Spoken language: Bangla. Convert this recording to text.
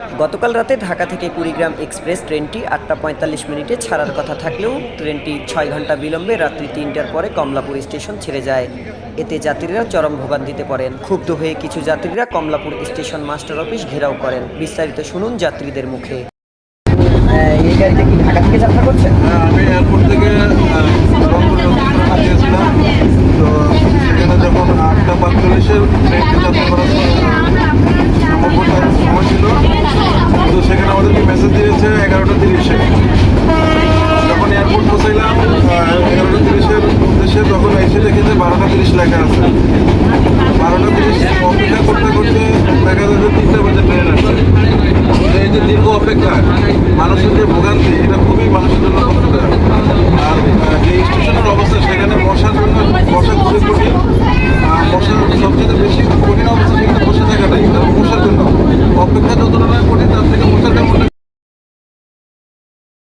গতকাল রাতে ঢাকা থেকে কুড়িগ্রাম এক্সপ্রেস ট্রেনটি 8টা 45 মিনিটে ছাড়ার কথা থাকলেও ট্রেনটি 6 ঘন্টা বিলম্বে রাত্রি 3টার পরে কমলাপুর স্টেশন ছেড়ে যায়। এতে যাত্রীরা চরম ভোগান্তিতে পড়েন। ক্ষুব্ধ হয়ে কিছু যাত্রীরা কমলাপুর স্টেশন মাস্টার অফিস ঘেরাও করেন। বিস্তারিত শুনুন যাত্রীদের মুখে। এই গাড়িতে কি ঢাকা থেকে যাত্রা করছেন? আমি এয়ারপোর্ট থেকে পাঠিয়েছিলাম, তো সেখানে যখন 8টা 45-এর ট্রেনটি যাত্রা করার সময় ছিল, তো সেখানে আমাদেরকে মেসেজ দিয়েছে 11টা 30-এ। যখন এয়ারপোর্ট পৌঁছাইলাম 11টা 30-এর উদ্দেশ্যে, তখন এসে দেখেছে 12টা 30 লেখা আছে। 12টা 30 অপেক্ষা করতে করতে দেখা যাচ্ছে 3টা বাজে ট্রেন আসছে। এই যে দীর্ঘ অপেক্ষা, মানুষের যে ভোগান্তি, এটা খুবই মানুষের জন্য কষ্টকর। আর যে স্টেশনের অবস্থা, সেখানে বসার জন্য বসা খুবই কঠিন। বসার সবচেয়ে বেশি কঠিন অবস্থা সেখানে বসে থাকাটাই, কারণ বসার জন্য অপেক্ষা যত তুলনায়